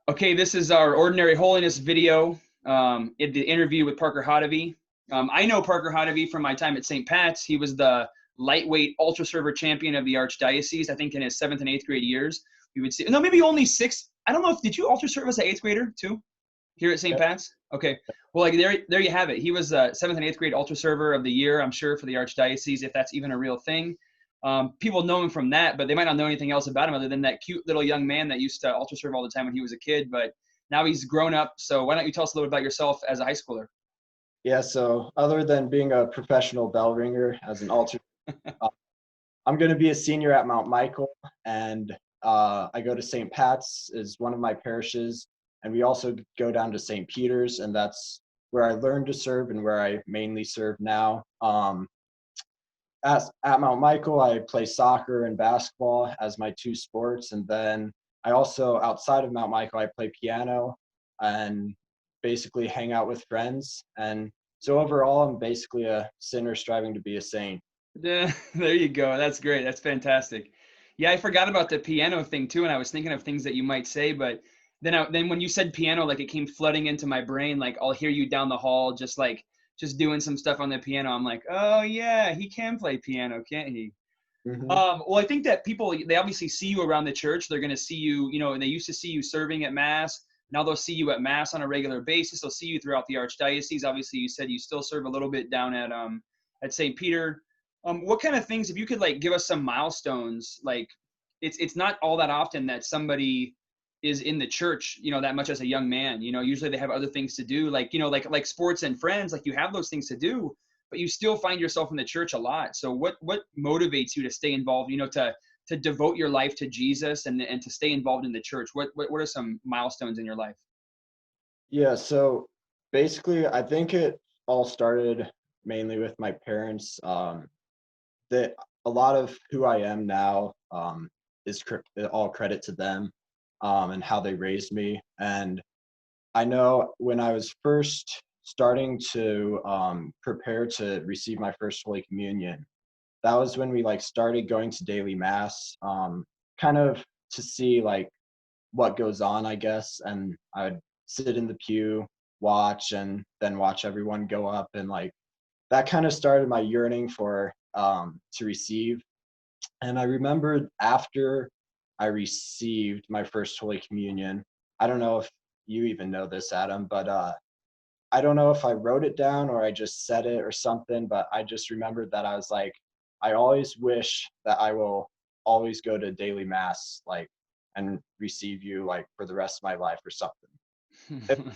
Okay, this is our Ordinary Holiness video, in the interview with Parker Hottovy. I know Parker Hottovy from my time at St. Pat's. He was the lightweight ultra server champion of the Archdiocese, I think in his 7th and 8th grade years. We would see, no, maybe only 6. I don't know if, did you ultra serve as an 8th grader too, here at St. Yep. Pat's? Okay, well, like there you have it. He was 7th and 8th grade ultra server of the year, I'm sure, for the Archdiocese, if that's even a real thing. People know him from that, but they might not know anything else about him other than that cute little young man that used to ultra serve all the time when he was a kid. But now he's grown up. So why don't you tell us a little bit about yourself as a high schooler? Yeah, so other than being a professional bell ringer as an altar, uh, I'm going to be a senior at Mount Michael, and I go to St. Pat's is one of my parishes, and we also go down to St. Peter's, and that's where I learned to serve and where I mainly serve now. At Mount Michael, I play soccer and basketball as my two sports, and then I also, outside of Mount Michael, I play piano and basically hang out with friends. And so overall, I'm basically a sinner striving to be a saint. Yeah, there you go. That's great. That's fantastic. Yeah, I forgot about the piano thing too, and I was thinking of things that you might say, but then when you said piano, like it came flooding into my brain. Like I'll hear you down the hall, just doing some stuff on the piano. I'm like, oh yeah, he can play piano, can't he? Hmm. Well, I think that people, they obviously see you around the church. They're going to see you, and they used to see you serving at Mass. Now they'll see you at Mass on a regular basis. They'll see you throughout the Archdiocese. Obviously, you said you still serve a little bit down at St. Peter. What kind of things, if you could like give us some milestones, like it's not all that often that somebody is in the church, that much as a young man. Usually they have other things to do, like, like sports and friends, like you have those things to do, but you still find yourself in the church a lot. So what motivates you to stay involved, to devote your life to Jesus and to stay involved in the church? What are some milestones in your life? Yeah, so basically, I think it all started mainly with my parents. That a lot of who I am now is all credit to them and how they raised me. And I know when I was first starting to prepare to receive my first Holy Communion, that was when we like started going to daily mass, kind of to see like what goes on, I guess. And I would sit in the pew, watch, and then watch everyone go up, and like that kind of started my yearning for to receive. And I remembered after I received my first Holy Communion, I don't know if you even know this, Adam, but I don't know if I wrote it down or I just said it or something, but I just remembered that I was like, I always wish that I will always go to daily mass, like, and receive you like for the rest of my life or something.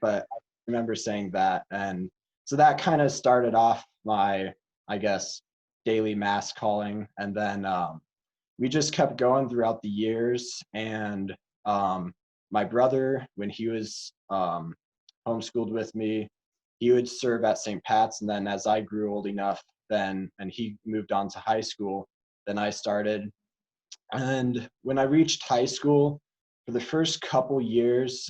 But I remember saying that. And so that kind of started off my, I guess, daily mass calling. And then we just kept going throughout the years. And my brother, when he was homeschooled with me, he would serve at St. Pat's. And then as I grew old enough, then, and he moved on to high school, then I started. And when I reached high school, for the first couple years,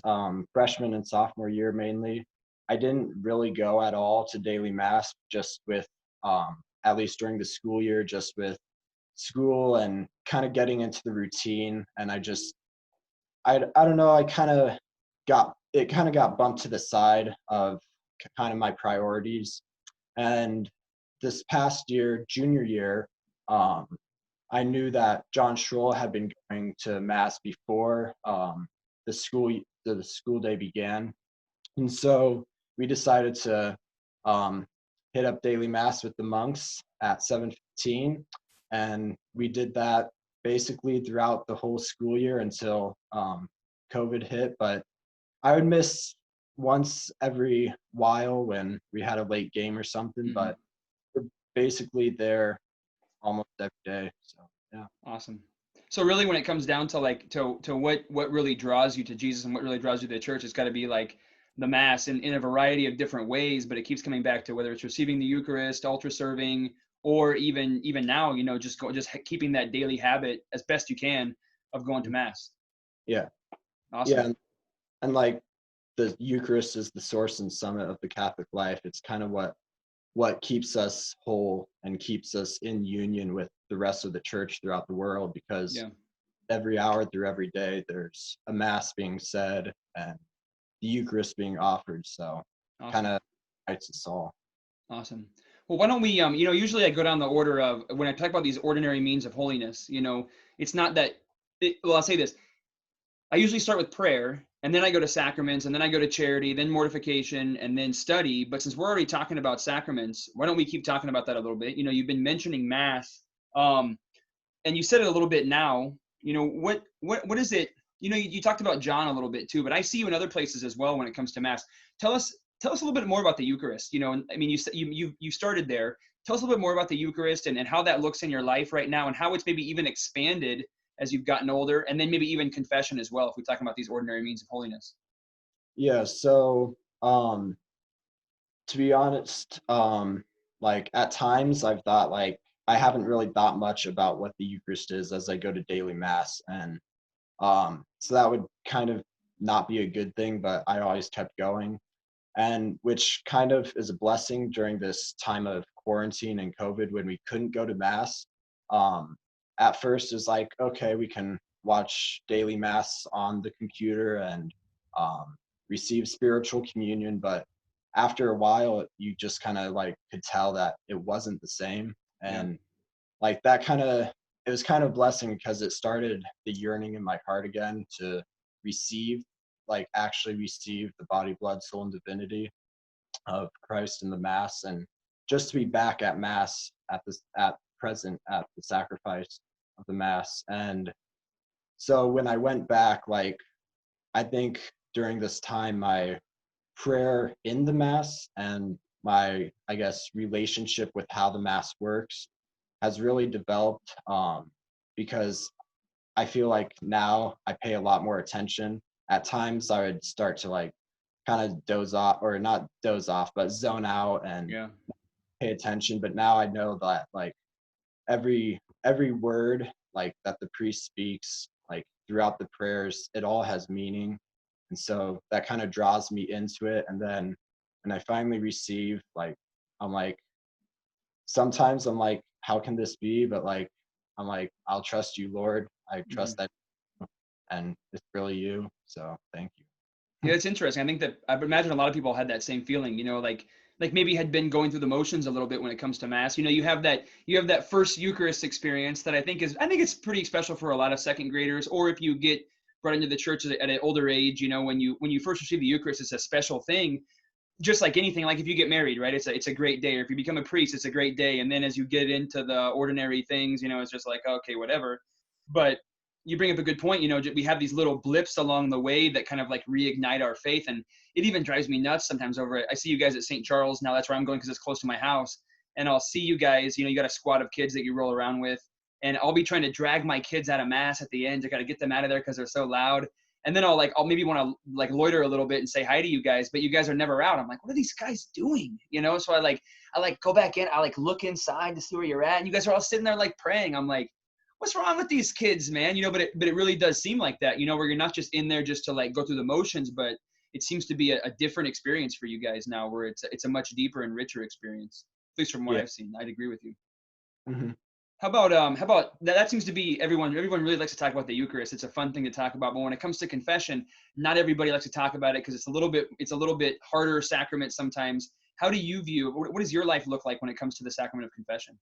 freshman and sophomore year mainly, I didn't really go at all to daily mass, just with, at least during the school year, just with school and kind of getting into the routine. And I don't know, it kind of got bumped to the side of kind of my priorities. And this past year, junior year, um, I knew that John Schroll had been going to mass before the school the school day began, and so we decided to um, hit up daily mass with the monks at 7:15, and we did that basically throughout the whole school year until COVID hit. But I would miss once every while when we had a late game or something, Mhm. but we're basically there almost every day. So yeah. Awesome. So really, when it comes down to like to what really draws you to Jesus and what really draws you to the church, it's got to be like the Mass in a variety of different ways. But it keeps coming back to whether it's receiving the Eucharist, altar serving, or even now, just keeping that daily habit as best you can of going to Mass. Yeah. Yeah. Awesome. And like the Eucharist is the source and summit of the Catholic life. It's kind of what keeps us whole and keeps us in union with the rest of the church throughout the world, because Yeah. every hour through every day, there's a mass being said and the Eucharist being offered. So kind Awesome. of unites us all. Awesome. Well, why don't we, usually I go down the order of when I talk about these ordinary means of holiness, it's not that, well, I'll say this. I usually start with prayer, and then I go to sacraments, and then I go to charity, then mortification, and then study. But since we're already talking about sacraments, why don't we keep talking about that a little bit? You've been mentioning Mass, and you said it a little bit now. What is it? You talked about John a little bit too, but I see you in other places as well when it comes to Mass. Tell us a little bit more about the Eucharist. And I mean, you started there. Tell us a little bit more about the Eucharist and how that looks in your life right now, and how it's maybe even expanded as you've gotten older, and then maybe even confession as well, if we talk about these ordinary means of holiness. Yeah. So to be honest, like at times I've thought like I haven't really thought much about what the Eucharist is as I go to daily Mass, and so that would kind of not be a good thing, but I always kept going, and which kind of is a blessing during this time of quarantine and COVID when we couldn't go to Mass. At first, it's like, okay, we can watch daily Mass on the computer and receive spiritual communion, but after a while, you just kind of like could tell that it wasn't the same, Yeah. and like that kind of it was kind of blessing because it started the yearning in my heart again to receive, like actually receive the body, blood, soul, and divinity of Christ in the Mass, and just to be back at Mass at present at the sacrifice of the Mass. And so when I went back, like I think during this time my prayer in the Mass and my, I guess, relationship with how the Mass works has really developed, because I feel like now I pay a lot more attention. At times I would start to like kind of doze off, or not doze off, but zone out and Yeah. pay attention. But now I know that like every word like that the priest speaks like throughout the prayers, it all has meaning. And so that kind of draws me into it. And then when I finally receive, like I'm like sometimes I'm like, how can this be? But like I'm like, I'll trust you, Lord. I trust that, and it's really you. So thank you. Yeah, it's interesting. I think that I imagine a lot of people had that same feeling, like maybe had been going through the motions a little bit when it comes to Mass. You have that first Eucharist experience that I think it's pretty special for a lot of second graders, or if you get brought into the church at an older age, when you first receive the Eucharist, it's a special thing. Just like anything, like if you get married, right? It's a great day. Or if you become a priest, it's a great day. And then as you get into the ordinary things, it's just like, okay, whatever. But you bring up a good point. We have these little blips along the way that kind of like reignite our faith. And it even drives me nuts sometimes over it. I see you guys at St. Charles now. That's where I'm going because it's close to my house. And I'll see you guys, you got a squad of kids that you roll around with. And I'll be trying to drag my kids out of Mass at the end. I got to get them out of there because they're so loud. And then I'll maybe want to like loiter a little bit and say hi to you guys, but you guys are never out. I'm like, what are these guys doing? So I go back in, I like look inside to see where you're at. And you guys are all sitting there like praying. I'm like, what's wrong with these kids, man? But it really does seem like that, where you're not just in there just to like go through the motions, but it seems to be a different experience for you guys now, where it's a much deeper and richer experience, at least from what Yeah. I've seen. I'd agree with you. Mm-hmm. How about that seems to be everyone really likes to talk about the Eucharist. It's a fun thing to talk about, but when it comes to confession, not everybody likes to talk about it because it's a little bit harder sacrament sometimes. How do you view, what does your life look like when it comes to the sacrament of confession?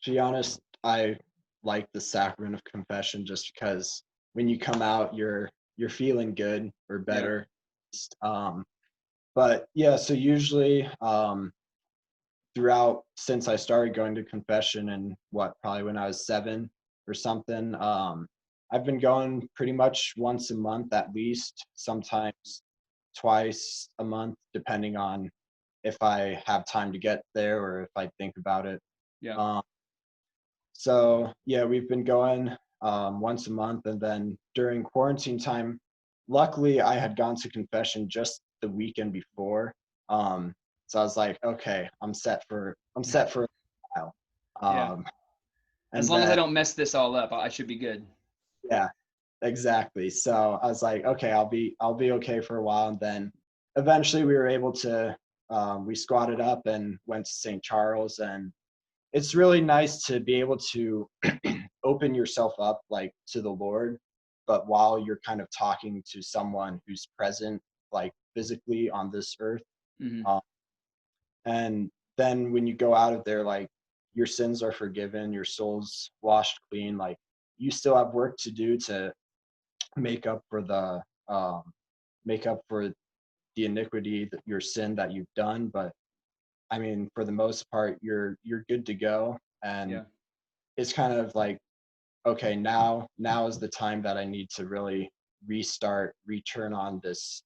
To be honest, I like the sacrament of confession just because when you come out, you're feeling good or Yeah. better. But yeah, so usually throughout since I started going to confession and probably when I was 7 or something, I've been going pretty much once a month at least, sometimes twice a month, depending on if I have time to get there or if I think about it. Yeah. So yeah, we've been going once a month, and then during quarantine time, luckily I had gone to confession just the weekend before. So I was like, okay, I'm set for a while. Yeah. As And long as I then don't mess this all up, I should be good. yeah, exactly. So I was like, okay, I'll be okay for a while, and then eventually we were able to we squatted up and went to St. Charles, and it's really nice to be able to open yourself up like to the Lord, but while you're kind of talking to someone who's present like physically on this earth. Hmm. um, and then when you go out of there, like your sins are forgiven, your soul's washed clean, like you still have work to do to make up for the um make up for the iniquity, that your sin that you've done. But I mean, for the most part, you're good to go. And Yeah. it's kind of like, okay, now is the time that I need to really restart, return on this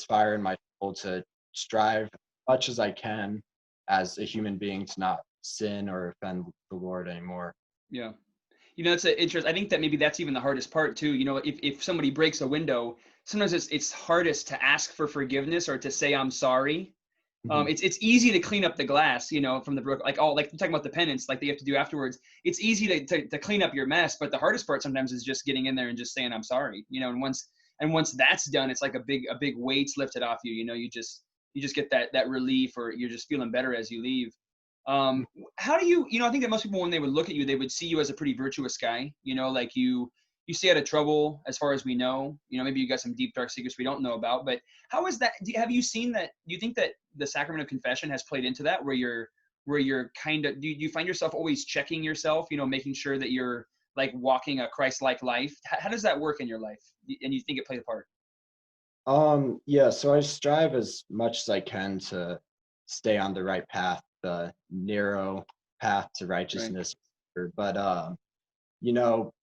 fire in my soul, to strive as much as I can as a human being to not sin or offend the Lord anymore. Yeah. It's an interest. I think that maybe that's even the hardest part too. If somebody breaks a window, sometimes it's hardest to ask for forgiveness or to say I'm sorry. Mhm. It's easy to clean up the glass, from the brook, like all like talking about the penance, like they have to do afterwards. It's easy to clean up your mess, but the hardest part sometimes is just getting in there and just saying I'm sorry. And once that's done, it's like a big weight's lifted off you. You just get that relief, or you're just feeling better as you leave. How do I think that most people, when they would look at you, they would see you as a pretty virtuous guy. Like you stay out of trouble as far as we know. Maybe you got some deep dark secrets we don't know about. But how is that? Have you seen that? Do you think that the sacrament of confession has played into that, where you're kind of, do you find yourself always checking yourself? Making sure that you're like walking a Christ-like life. How does that work in your life? And you think it played a part? Yeah, so I strive as much as I can to stay on the right path, the narrow path to Right. righteousness. But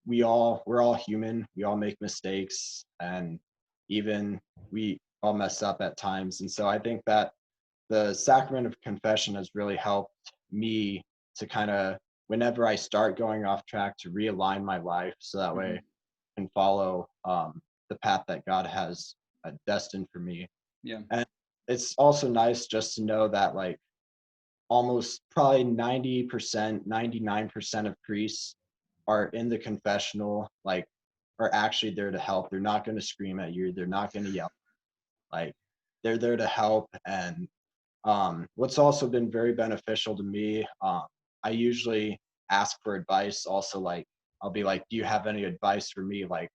we're all human. We all make mistakes, and even we all mess up at times. And so I think that the sacrament of confession has really helped me to kind of, whenever I start going off track, to realign my life so that way Hmm. I can follow the path that God has destined for me. Yeah. And it's also nice just to know that like almost probably 90%, 99% of priests are in the confessional, like are actually there to help. They're not going to scream at you. They're not going to yell. Like they're there to help. And what's also been very beneficial to me, I usually ask for advice. Also, like I'll be like, "Do you have any advice for me, like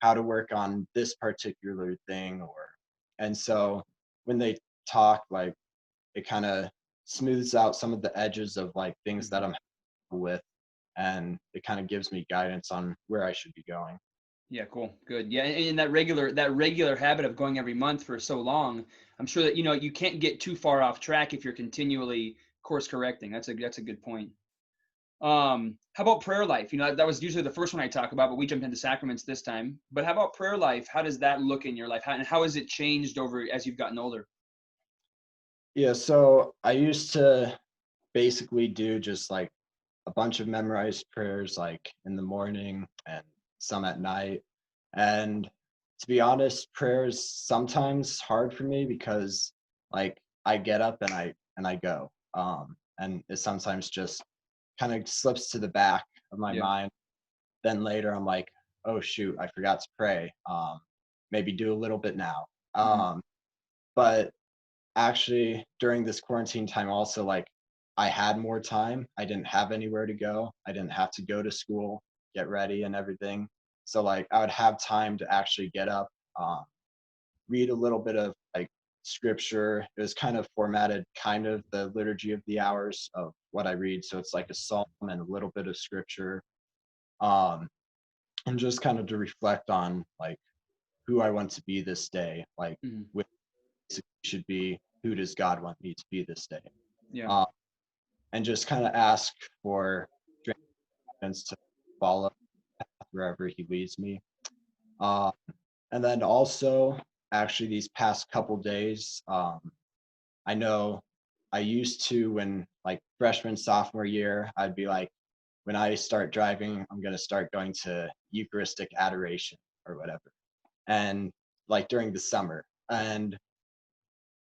how to work on this particular thing?" Or and so when they talk, like it kind of smooths out some of the edges of like things that Hmm. I'm with, and it kind of gives me guidance on where I should be going. Yeah, cool. Good. Yeah, and that regular habit of going every month for so long, I'm sure that you can't get too far off track if you're continually course correcting. That's a good point. How about prayer life? That was usually the first one I talk about, but we jumped into sacraments this time. But how about prayer life? How does that look in your life? And how has it changed over as you've gotten older? Yeah, so I used to basically do just like a bunch of memorized prayers like in the morning and some at night. And to be honest, prayer is sometimes hard for me because like I get up and I go. And it sometimes just kind of slips to the back of my Yeah. mind. Then later I'm like, oh shoot, I forgot to pray. Maybe do a little bit now. Hmm. But actually during this quarantine time also, like I had more time. I didn't have anywhere to go. I didn't have to go to school, get ready and everything. So like I would have time to actually get up, um, read a little bit of like scripture. It was kind of formatted kind of the liturgy of the hours of what I read. So it's like a psalm and a little bit of scripture. Um, and just kind of to reflect on like who I want to be this day, like Hmm. which should be, who does God want me to be this day? Yeah. Um, and just kind of ask for guidance to follow wherever he leads me. Um, and then also, actually, these past couple days, I know I used to, when like freshman, sophomore year, I'd be like, when I start driving, I'm going to start going to Eucharistic adoration or whatever. And like during the summer. And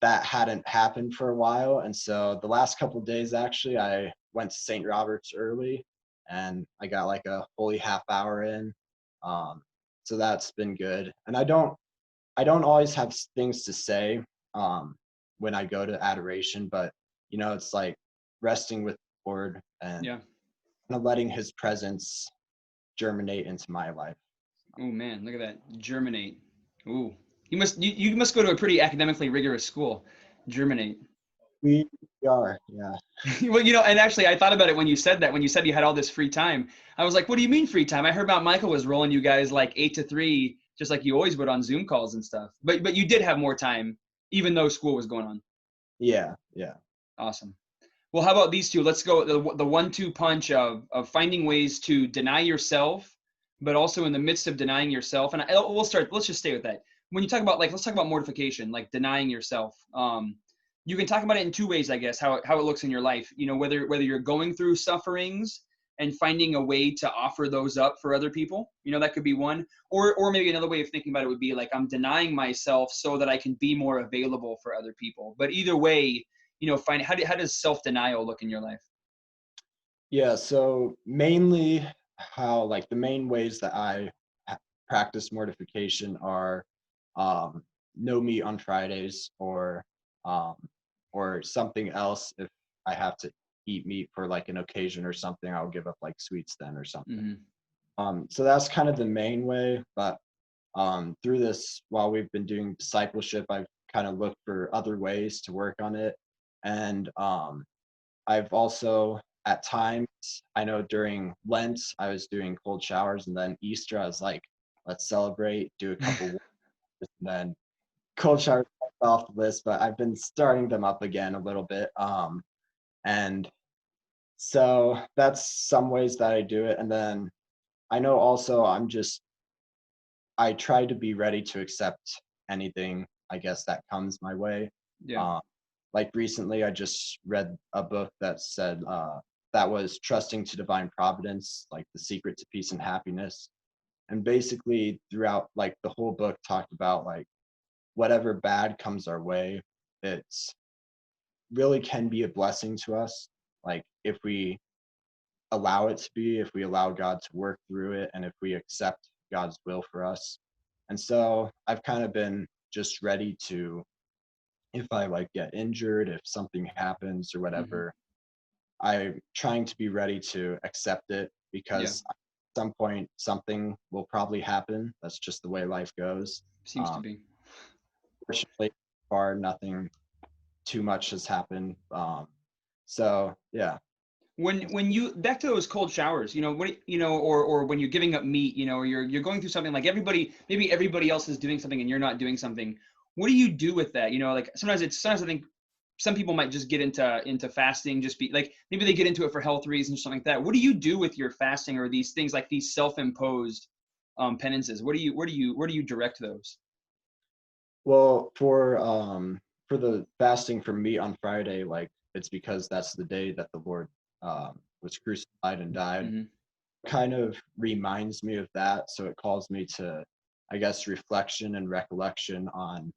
that hadn't happened for a while. And so the last couple of days, actually, I went to St. Robert's early and I got like a holy half hour in. Um, so that's been good. And I don't always have things to say um, when I go to adoration, but it's like resting with the Lord and Yeah. kind of letting his presence germinate into my life. Oh man, look at that. Germinate. Ooh. You must go to a pretty academically rigorous school. Germinate. We are, yeah. Well, and actually I thought about it when you said that, when you said you had all this free time. I was like, what do you mean free time? I heard about Michael was rolling you guys like 8 to 3, just like you always would on Zoom calls and stuff. But you did have more time, even though school was going on. Yeah, yeah. Awesome. Well, how about these two? Let's go the 1-2 punch of finding ways to deny yourself, but also in the midst of denying yourself. And we'll start. Let's just stay with that. When you talk about let's talk about mortification, like denying yourself. You can talk about it in two ways, I guess. How it looks in your life. Whether you're going through sufferings and finding a way to offer those up for other people. That could be one. Or maybe another way of thinking about it would be like I'm denying myself so that I can be more available for other people. But either way, find how does self-denial look in your life? Yeah, so mainly how like the main ways that I practice mortification are no meat on Fridays um or something else. If I have to eat meat for like an occasion or something, I'll give up like sweets then or something. Mm-hmm. So that's kind of the main way, but through this, while we've been doing discipleship, I've kind of looked for other ways to work on it. And I've also, at times, I know during Lent, I was doing cold showers, and then Easter, I was like, let's celebrate, do a couple, and then cold showers off the list, but I've been starting them up again a little bit. And so that's some ways that I do it. And then I know also I try to be ready to accept anything, I guess, that comes my way. Yeah. Um, like recently, I just read a book that said that was trusting to divine providence, like the secret to peace and happiness. And basically, throughout like the whole book, talked about like whatever bad comes our way, it's really can be a blessing to us. Like if we allow it to be, if we allow God to work through it, and if we accept God's will for us. And so I've kind of been just ready to, if I like get injured, if something happens or Mm-hmm. whatever, I'm trying to be ready to accept it Yeah. because at some point something will probably happen. That's just the way life goes. Seems to be. Fortunately, so far nothing too much has happened. So yeah. When you back to those cold showers, or when you're giving up meat, or you're going through something like maybe everybody else is doing something and you're not doing something. What do you do with that? Like sometimes I think some people might just get into fasting, just be like maybe they get into it for health reasons or something like that. What do you do with your fasting or these things like these self-imposed penances? Where do you direct those? Well, for the fasting for meat on Friday, like it's because that's the day that the Lord was crucified and died. Mm-hmm. Kind of reminds me of that, so it calls me to, I guess, reflection and recollection on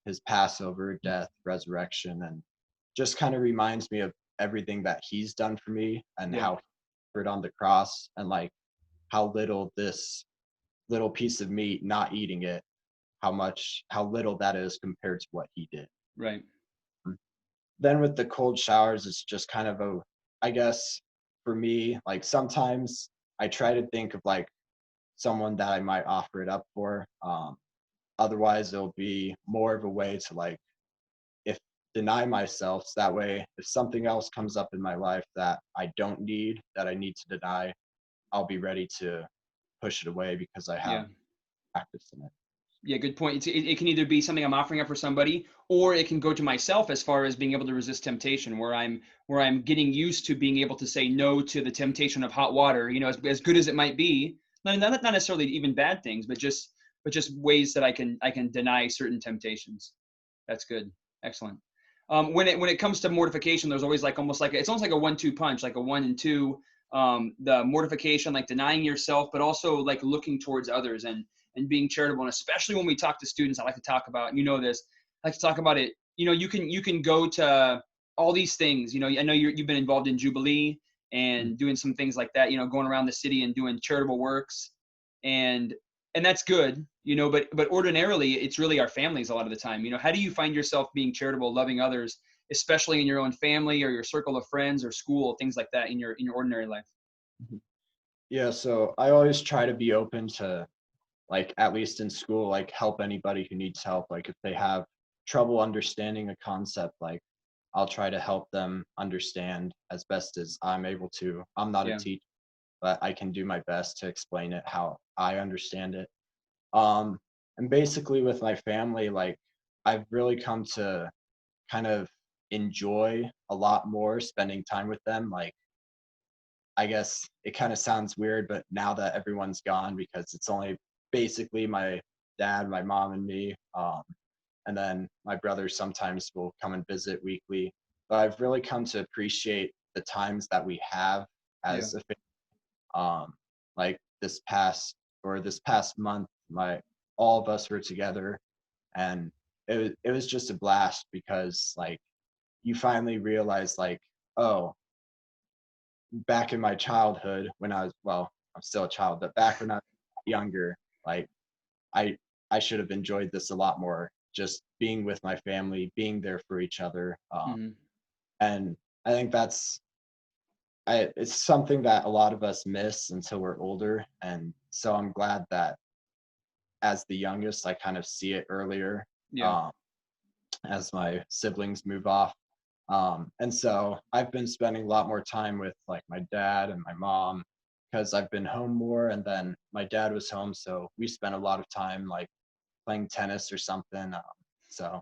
his Passover, death, resurrection, and just kind of reminds me of everything that he's done for me and Yeah. how he suffered on the cross and like how little this little piece of meat, not eating it, how little that is compared to what he did. Right. Then with the cold showers, it's just kind of I guess for me, like sometimes I try to think of like someone that I might offer it up for. Otherwise it'll be more of a way to like, if deny myself, so that way if something else comes up in my life that I don't need, that I need to deny, I'll be ready to push it away because I have Yeah. practice in it. Yeah, good point. It can either be something I'm offering up for somebody, or it can go to myself as far as being able to resist temptation, where I'm getting used to being able to say no to the temptation of hot water. As good as it might be, not necessarily even bad things, but just ways that I can deny certain temptations. That's good. Excellent. When it comes to mortification, there's always like it's almost like a 1-2 punch, like a 1 and 2. The mortification, like denying yourself, but also like looking towards others and being charitable. And especially when we talk to students, I like to talk about, this, I like to talk about it. You can go to all these things. I know you've been involved in Jubilee and doing some things like that. Going around the city and doing charitable works, and that's good. But ordinarily, it's really our families a lot of the time. How do you find yourself being charitable, loving others, especially in your own family or your circle of friends or school, things like that in your ordinary life? Yeah, so I always try to be open to, like, at least in school, like, help anybody who needs help. Like, if they have trouble understanding a concept, like, I'll try to help them understand as best as I'm able to. I'm not a Yeah. teacher, but I can do my best to explain it how I understand it. Um, and basically with my family, like, I've really come to kind of enjoy a lot more spending time with them. Like, I guess it kind of sounds weird, but now that everyone's gone, because it's only basically my dad, my mom, and me, and then my brother sometimes will come and visit weekly. But I've really come to appreciate the times that we have Yeah. as a family. Like this past month, my all of us were together, and it was just a blast because, like, you finally realize, like, oh, back in my childhood when I was, well, I'm still a child, but back when I was younger, like, I I should have enjoyed this a lot more, just being with my family, being there for each other. Hmm. And I think it's something that a lot of us miss until we're older. And so I'm glad that as the youngest, I kind of see it earlier, Yeah. um, as my siblings move off. And so I've been spending a lot more time with, like, my dad and my mom because I've been home more, and then my dad was home, so we spent a lot of time, like, playing tennis or something. So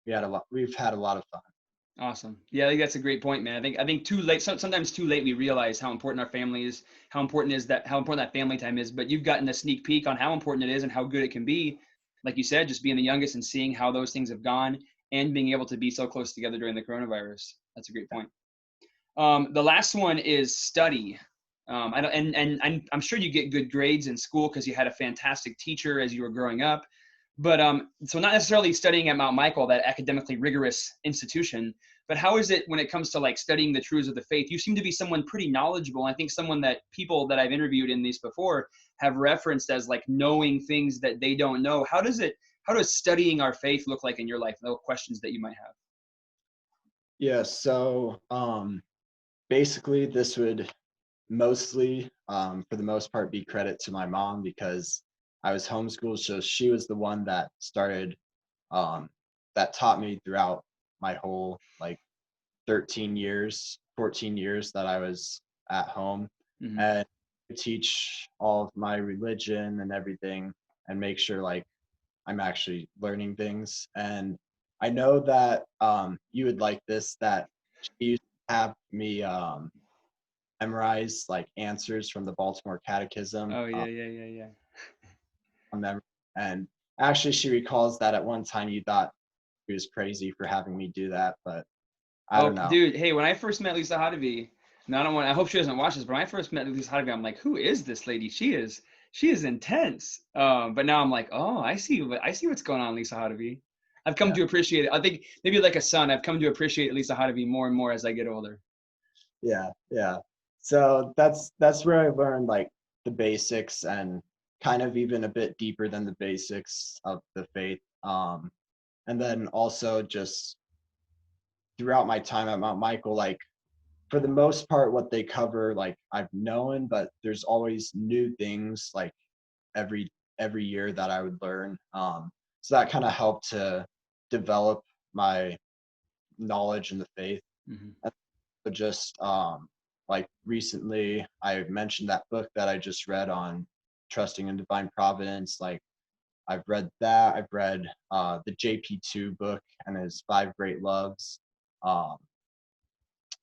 we've had a lot of fun. Awesome. Yeah, I think that's a great point, man. I think too late. Sometimes too late we realize how important our family is, how important that family time is. But you've gotten a sneak peek on how important it is and how good it can be. Like you said, just being the youngest and seeing how those things have gone, and being able to be so close together during the coronavirus. That's a great point. The last one is study. I don't, and I'm sure you get good grades in school because you had a fantastic teacher as you were growing up. But so not necessarily studying at Mount Michael, that academically rigorous institution, but how is it when it comes to like studying the truths of the faith? You seem to be someone pretty knowledgeable. I think someone that people that I've interviewed in these before have referenced as like knowing things that they don't know. How does studying our faith look like in your life? No questions that you might have. Yeah, so basically this would mostly, for the most part, be credit to my mom because I was homeschooled, so she was the one that started, um, that taught me throughout my whole, like, 13 years, 14 years that I was at home, Hmm. and teach all of my religion and everything, and make sure, like, I'm actually learning things. And I know that you would like this, that she used to have me memorize, like, answers from the Baltimore Catechism, Oh yeah, yeah, yeah, yeah. on memory. And actually, she recalls that at one time you thought she was crazy for having me do that, but I Oh, don't know. dude, hey, when I first met Lisa Hottovy, now I don't want. I hope she doesn't watch this. But when I first met Lisa Hottovy, I'm like, who is this lady? She is intense. But now I'm like, oh, I see what's going on, Lisa Hottovy. I've come Yeah, to appreciate it. I think maybe like a son, I've come to appreciate Lisa Hottovy more and more as I get older. yeah, yeah. So that's where I learned, like, the basics and kind of even a bit deeper than the basics of the faith. And then also just throughout my time at Mount Michael, like, for the most part, what they cover, like, I've known, but there's always new things, like, every every year that I would learn. So that kind of helped to develop my knowledge in the faith. Hmm. And so just like recently, I mentioned that book that I just read on trusting in divine providence. Like, I've read that. I've read the JP2 book and his Five Great Loves. Um,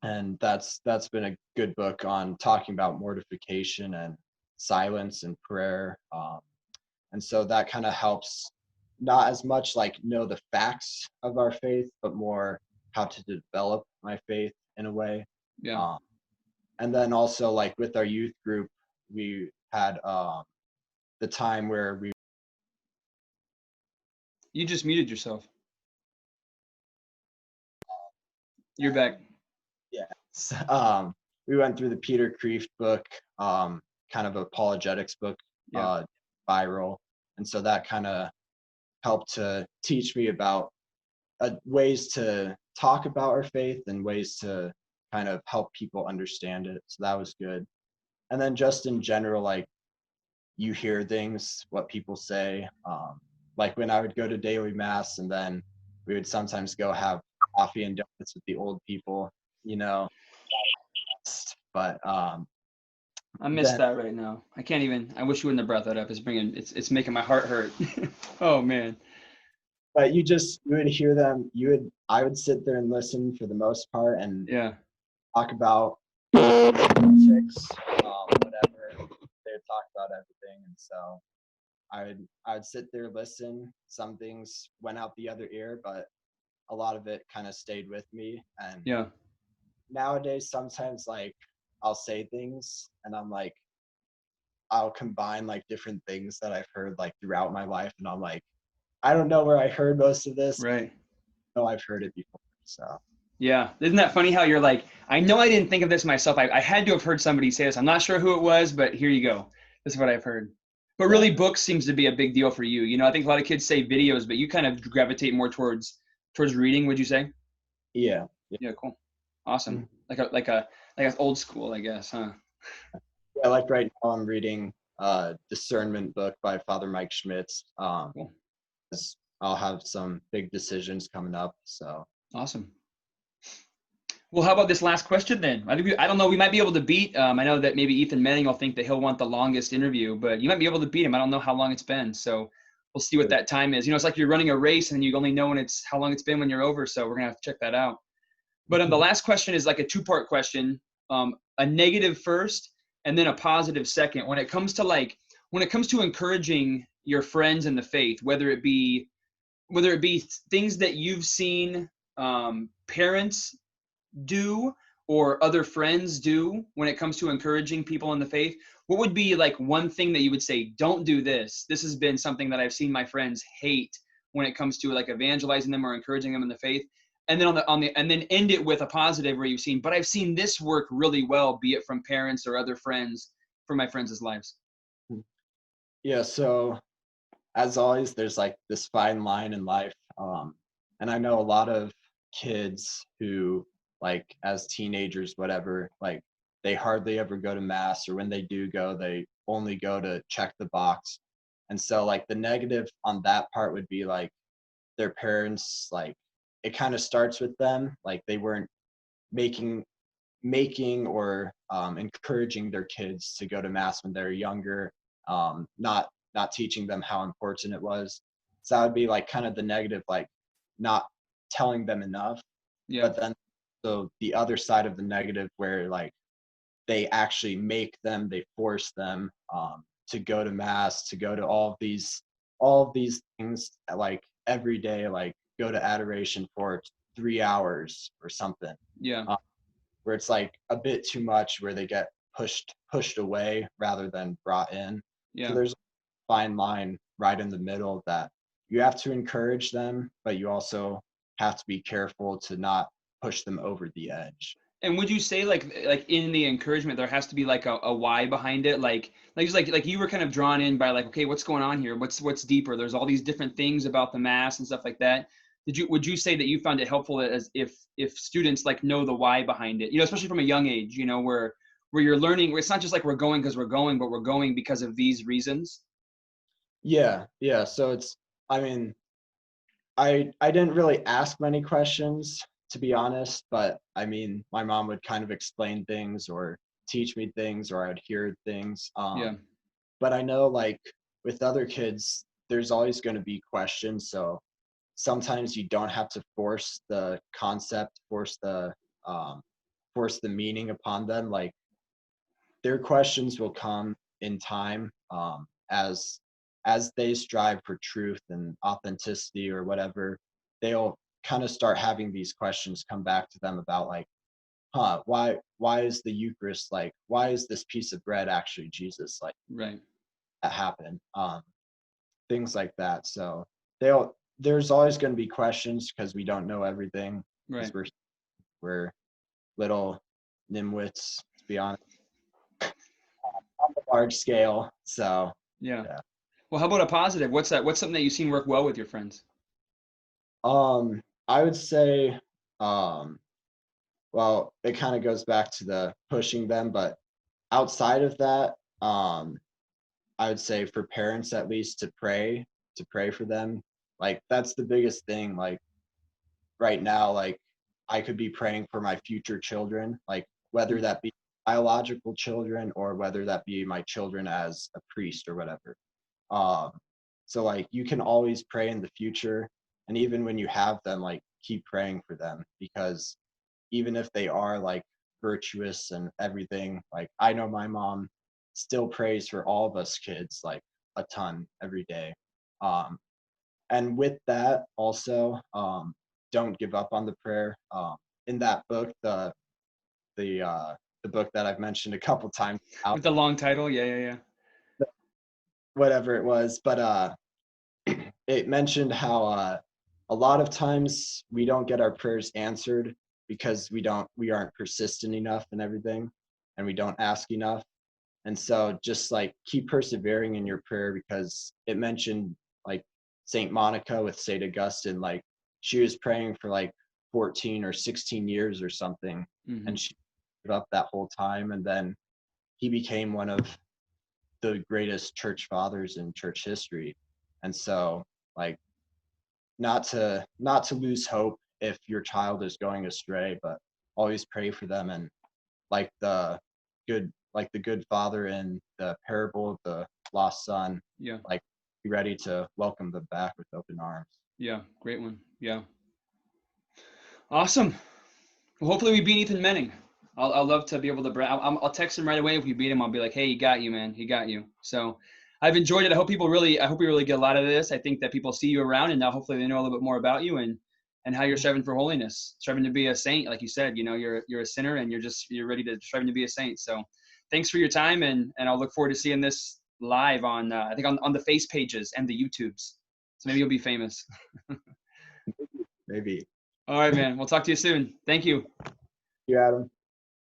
and that's been a good book on talking about mortification and silence and prayer. And so that kind of helps, not as much like know the facts of our faith, but more how to develop my faith in a way. Yeah, um, and then also, like, with our youth group, we had the time where we, you just muted yourself. You're back. yeah, we went through the Peter Kreeft book, kind of apologetics book, Yeah. uh, viral. And so that kind of helped to teach me about ways to talk about our faith and ways to kind of help people understand it. So that was good. And then just in general, like you hear things, what people say. Like when I would go to daily mass, and then we would sometimes go have coffee and donuts with the old people, you know. But I miss then, that right now. I can't even. I wish you wouldn't have brought that up. It's making my heart hurt. Oh man. but you would hear them. I would sit there and listen for the most part and Yeah. talk about politics, whatever. They would talk about everything, and so I would sit there, listen. Some things went out the other ear, but a lot of it kind of stayed with me. And Yeah. nowadays, sometimes like I'll say things, and I'm like, I'll combine like different things that I've heard like throughout my life, and I'm like, I don't know where I heard most of this. Right. No, I've heard it before. So Yeah. Isn't that funny how you're like, I know I didn't think of this myself. I had to have heard somebody say this. I'm not sure who it was, but here you go. This is what I've heard. But yeah, really, books seems to be a big deal for you. You know, I think a lot of kids say videos, but you kind of gravitate more towards reading, would you say? yeah, yeah. Yeah, cool. Awesome. Mhm. Like a old school, I guess, huh? Yeah, like right now I'm reading Discernment book by Father Mike Schmitz. Cool. 'Cause I'll have some big decisions coming up. So Awesome. Well, how about this last question then? I don't know. We might be able to beat. I know that maybe Ethan Manning will think that he'll want the longest interview, but you might be able to beat him. I don't know how long it's been, so we'll see what that time is. You know, it's like you're running a race and you only know when it's how long it's been when you're over. So we're gonna have to check that out. But the last question is like a two-part question: a negative first, and then a positive second. When it comes to encouraging your friends in the faith, whether it be things that you've seen parents do or other friends do when it comes to encouraging people in the faith, what would be like one thing that you would say, don't do this? This has been something that I've seen my friends hate when it comes to like evangelizing them or encouraging them in the faith. And then and then end it with a positive where you've seen, but I've seen this work really well, be it from parents or other friends for my friends' lives. yeah, so as always, there's like this fine line in life. And I know a lot of kids who, like, as teenagers, whatever, like, they hardly ever go to mass, or when they do go, they only go to check the box. And so, like, the negative on that part would be like their parents, like, it kind of starts with them. Like, they weren't making or encouraging their kids to go to mass when they're younger, not teaching them how important it was. So that would be like kind of the negative, like not telling them enough. Yeah. But then so the other side of the negative, where like they actually they force them to go to mass, to go to all of these things, like every day, like go to adoration for 3 hours or something. Yeah. Um, where it's like a bit too much, where they get pushed away rather than brought in. So Yeah. there's a fine line right in the middle, that you have to encourage them, but you also have to be careful to not push them over the edge. And would you say like in the encouragement there has to be like a why behind it? Like you were kind of drawn in by like, okay, what's going on here? What's deeper? There's all these different things about the mass and stuff like that. Would you say that you found it helpful as if students like know the why behind it? You know, especially from a young age, you know, where you're learning, where it's not just like we're going because we're going, but we're going because of these reasons. Yeah. So I mean, I didn't really ask many questions, to be honest, but I mean, my mom would kind of explain things or teach me things, or I'd hear things. Yeah. But I know, like, with other kids, there's always going to be questions. So sometimes you don't have to force the concept, um, force the meaning upon them. Like, their questions will come in time, as they strive for truth and authenticity or whatever. They'll kind of start having these questions come back to them about, like, why is the Eucharist, like, why is this piece of bread actually Jesus? Like, Right. that happened. Things like that. So there's always going to be questions, because we don't know everything, because Right. we're little nimwits, to be honest, on the large scale. So Yeah. yeah. Well, how about a positive? What's something that you've seen work well with your friends? I would say Um, well, it kind of goes back to the pushing them, but outside of that, I would say for parents at least to pray for them. Like that's the biggest thing. Like right now, like I could be praying for my future children, like whether that be biological children or whether that be my children as a priest or whatever. Um, so like you can always pray in the future, and even when you have them, like keep praying for them because even if they are like virtuous and everything, like I know my mom still prays for all of us kids like a ton every day. Um, and with that also, don't give up on the prayer. In that book, the book that I've mentioned a couple times out, With the long title. Yeah, yeah, yeah. whatever it was, but it mentioned how a lot of times we don't get our prayers answered because we aren't persistent enough and everything, and we don't ask enough. And so just like keep persevering in your prayer because it mentioned like Saint Monica with Saint Augustine, like she was praying for like 14 or 16 years or something, Mm-hmm. and she gave up that whole time, and then he became one of the greatest church fathers in church history. And so like not to lose hope if your child is going astray, but always pray for them and like the good father in the parable of the lost son, Yeah, like be ready to welcome them back with open arms. yeah. Great one. Yeah. Awesome. Well, hopefully we beat Ethan Menning. I'll love to be able to. I'll text him right away if we beat him. I'll be like, hey, he got you, man. He got you. So I've enjoyed it. I hope we really get a lot of this. I think that people see you around, and now hopefully they know a little bit more about you and how you're striving for holiness, striving to be a saint. Like you said, you're a sinner, and you're ready to striving to be a saint. So thanks for your time, and I'll look forward to seeing this live on I think on the face pages and the YouTubes. So maybe you'll be famous. Maybe. All right, man. We'll talk to you soon. Thank you. You, Adam.